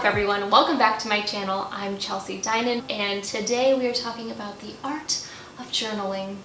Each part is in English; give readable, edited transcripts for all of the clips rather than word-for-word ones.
everyone, welcome back to my channel. I'm Chelsea Dinan, and today we are talking about the art of journaling.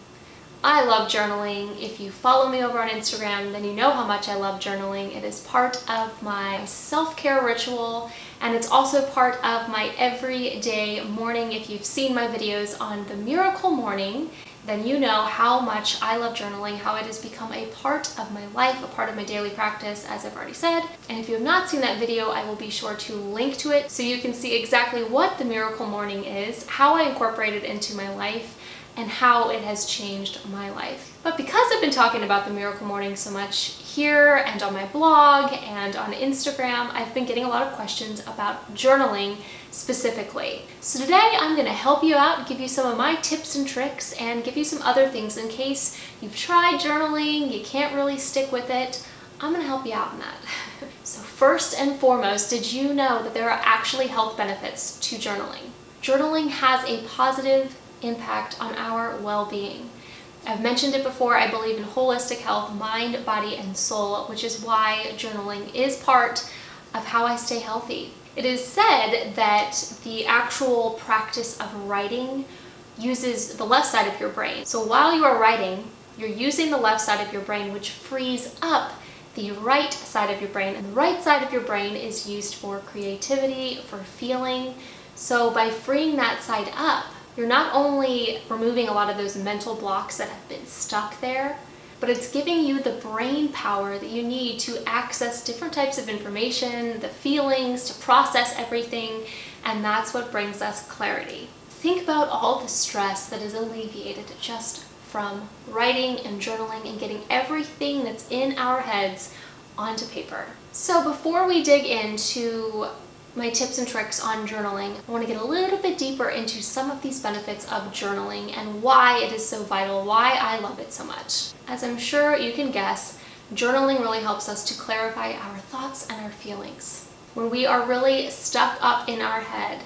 I love journaling. If you follow me over on Instagram, then you know how much I love journaling. It is part of my self-care ritual, and it's also part of my everyday morning. If you've seen my videos on the miracle morning, then you know how much I love journaling, how it has become a part of my life, a part of my daily practice, as I've already said. And if you have not seen that video, I will be sure to link to it so you can see exactly what the miracle morning is, how I incorporate it into my life, and how it has changed my life. But because I've been talking about the miracle morning so much here and on my blog and on Instagram, I've been getting a lot of questions about journaling specifically. So today I'm going to help you out, give you some of my tips and tricks, and give you some other things in case you've tried journaling, you can't really stick with it. I'm going to help you out in that. So first and foremost, did you know that there are actually health benefits to journaling? Journaling has a positive impact on our well-being. I've mentioned it before, I believe in holistic health, mind, body, and soul, which is why journaling is part of how I stay healthy. It is said that the actual practice of writing uses the left side of your brain. So while you are writing, you're using the left side of your brain, which frees up the right side of your brain. And the right side of your brain is used for creativity, for feeling. So by freeing that side up, you're not only removing a lot of those mental blocks that have been stuck there, but it's giving you the brain power that you need to access different types of information, the feelings, to process everything, and that's what brings us clarity. Think about all the stress that is alleviated just from writing and journaling and getting everything that's in our heads onto paper. So before we dig into my tips and tricks on journaling, I want to get a little bit deeper into some of these benefits of journaling and why it is so vital, why I love it so much. As I'm sure you can guess, journaling really helps us to clarify our thoughts and our feelings. When we are really stuck up in our head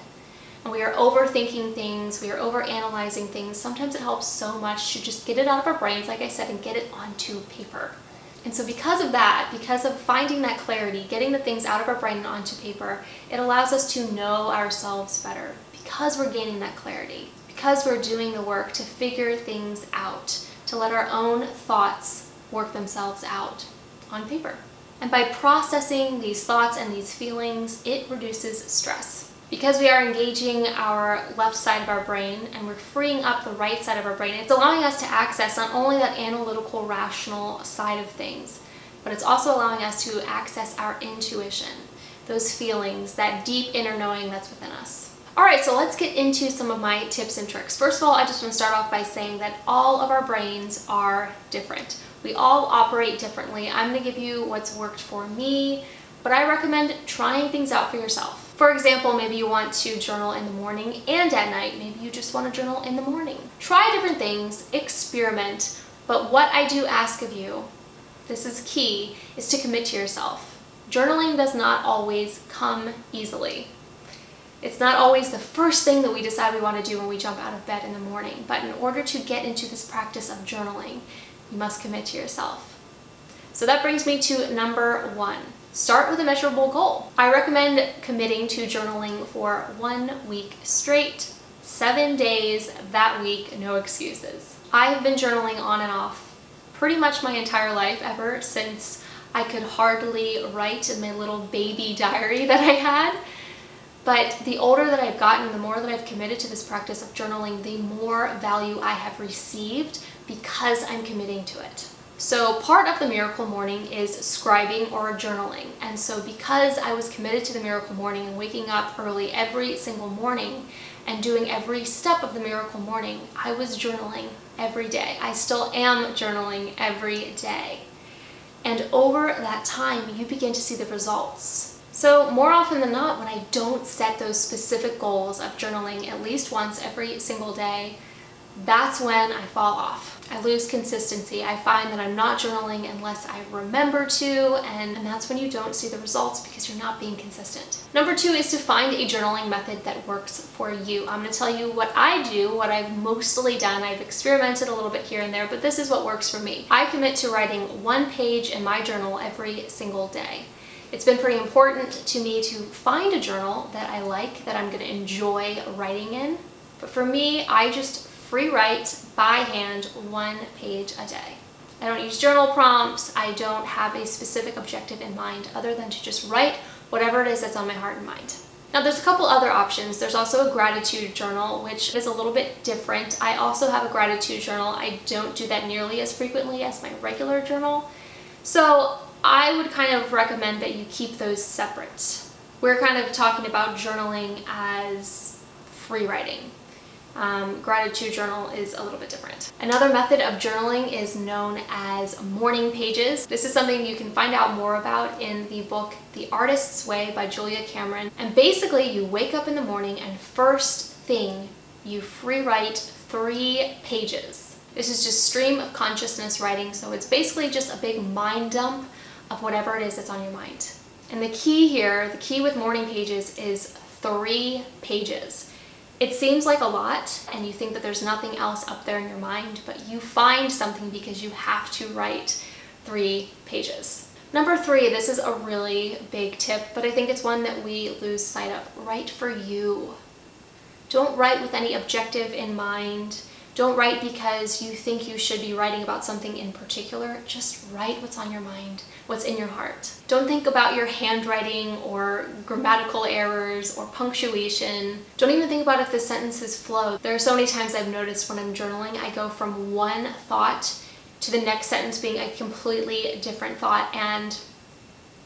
and we are overthinking things, we are overanalyzing things, sometimes it helps so much to just get it out of our brains, like I said, and get it onto paper. And so because of that, because of finding that clarity, getting the things out of our brain and onto paper, it allows us to know ourselves better because we're gaining that clarity, because we're doing the work to figure things out, to let our own thoughts work themselves out on paper. And by processing these thoughts and these feelings, it reduces stress. Because we are engaging our left side of our brain and we're freeing up the right side of our brain, it's allowing us to access not only that analytical, rational side of things, but it's also allowing us to access our intuition, those feelings, that deep inner knowing that's within us. All right, so let's get into some of my tips and tricks. First of all, I just want to start off by saying that all of our brains are different. We all operate differently. I'm going to give you what's worked for me, but I recommend trying things out for yourself. For example, maybe you want to journal in the morning and at night. Maybe you just want to journal in the morning. Try different things, experiment, but what I do ask of you, this is key, is to commit to yourself. Journaling does not always come easily. It's not always the first thing that we decide we want to do when we jump out of bed in the morning, but in order to get into this practice of journaling, you must commit to yourself. So that brings me to number one. Start with a measurable goal. I recommend committing to journaling for 1 week straight, 7 days that week, no excuses. I have been journaling on and off pretty much my entire life, ever since I could hardly write in my little baby diary that I had. But the older that I've gotten, the more that I've committed to this practice of journaling, the more value I have received because I'm committing to it. So part of the miracle morning is scribing or journaling. And so because I was committed to the miracle morning and waking up early every single morning and doing every step of the miracle morning, I was journaling every day. I still am journaling every day. And over that time, you begin to see the results. So more often than not, when I don't set those specific goals of journaling at least once every single day, that's when I fall off. I lose consistency. I find that I'm not journaling unless I remember to, and that's when you don't see the results because you're not being consistent. Number two is to find a journaling method that works for you. I'm going to tell you what I do, what I've mostly done. I've experimented a little bit here and there, but this is what works for me. I commit to writing 1 page in my journal every single day. It's been pretty important to me to find a journal that I like, that I'm going to enjoy writing in. But for me, I just free write by hand 1 page a day. I don't use journal prompts. I don't have a specific objective in mind other than to just write whatever it is that's on my heart and mind. Now there's a couple other options. There's also a gratitude journal, which is a little bit different. I also have a gratitude journal. I don't do that nearly as frequently as my regular journal. So I would kind of recommend that you keep those separate. We're kind of talking about journaling as free writing. Gratitude journal is a little bit different. Another method of journaling is known as morning pages. This is something you can find out more about in the book The Artist's Way by Julia Cameron. And basically you wake up in the morning and first thing you free write 3 pages. This is just stream of consciousness writing, so it's basically just a big mind dump of whatever it is that's on your mind. And the key here, the key with morning pages is 3 pages. It seems like a lot and you think that there's nothing else up there in your mind, but you find something because you have to write 3 pages. Number 3, this is a really big tip, but I think it's one that we lose sight of. Write for you. Don't write with any objective in mind. Don't write because you think you should be writing about something in particular. Just write what's on your mind, what's in your heart. Don't think about your handwriting or grammatical errors or punctuation. Don't even think about if the sentences flow. There are so many times I've noticed when I'm journaling, I go from one thought to the next sentence being a completely different thought, and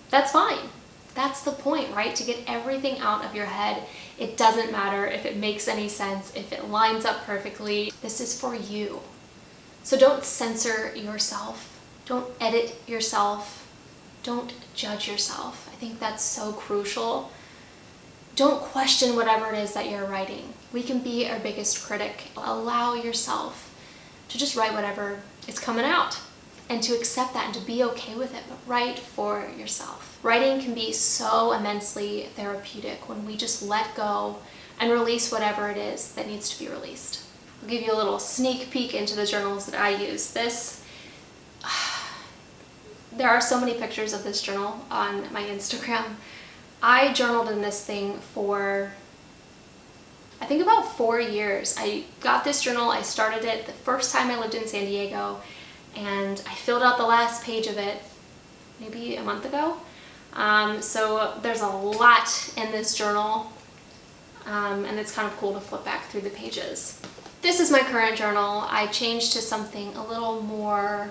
that's fine. That's the point, right? To get everything out of your head. It doesn't matter if it makes any sense, if it lines up perfectly. This is for you. So don't censor yourself. Don't edit yourself. Don't judge yourself. I think that's so crucial. Don't question whatever it is that you're writing. We can be our biggest critic. Allow yourself to just write whatever is coming out and to accept that and to be okay with it, but write for yourself. Writing can be so immensely therapeutic when we just let go and release whatever it is that needs to be released. I'll give you a little sneak peek into the journals that I use. There are so many pictures of this journal on my Instagram. I journaled in this thing for, I think, about 4 years. I got this journal, I started it the first time I lived in San Diego, and I filled out the last page of it maybe a month ago. So there's a lot in this journal, and it's kind of cool to flip back through the pages. This is my current journal. I changed to something a little more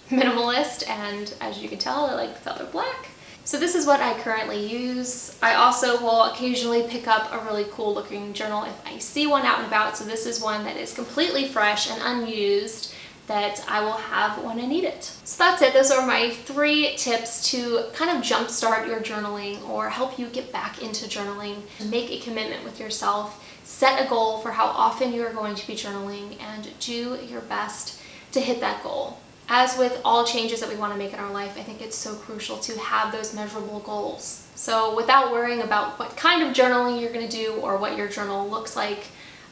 minimalist, and as you can tell, I like the color black. So this is what I currently use. I also will occasionally pick up a really cool looking journal if I see one out and about. So this is one that is completely fresh and unused that I will have when I need it. So that's it. Those are my 3 tips to kind of jumpstart your journaling or help you get back into journaling. Make a commitment with yourself, set a goal for how often you are going to be journaling, and do your best to hit that goal. As with all changes that we want to make in our life, I think it's so crucial to have those measurable goals. So without worrying about what kind of journaling you're going to do or what your journal looks like,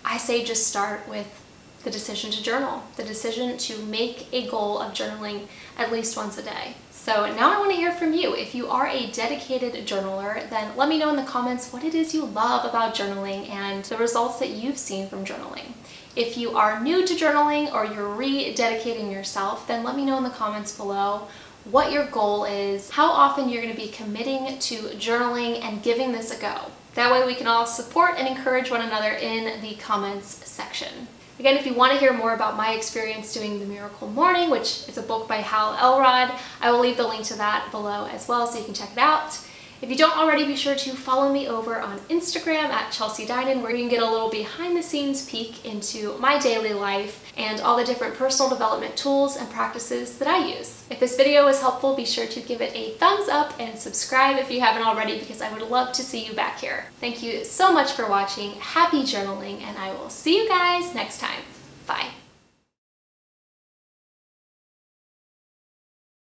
I say just start with the decision to journal, the decision to make a goal of journaling at least once a day. So now I want to hear from you. If you are a dedicated journaler, then let me know in the comments what it is you love about journaling and the results that you've seen from journaling. If you are new to journaling or you're rededicating yourself, then let me know in the comments below what your goal is, how often you're going to be committing to journaling and giving this a go. That way we can all support and encourage one another in the comments section. Again, if you want to hear more about my experience doing The Miracle Morning, which is a book by Hal Elrod, I will leave the link to that below as well so you can check it out. If you don't already, be sure to follow me over on Instagram at Chelsea Dinan, where you can get a little behind the scenes peek into my daily life and all the different personal development tools and practices that I use. If this video was helpful, be sure to give it a thumbs up and subscribe if you haven't already, because I would love to see you back here. Thank you so much for watching. Happy journaling, and I will see you guys next time. Bye.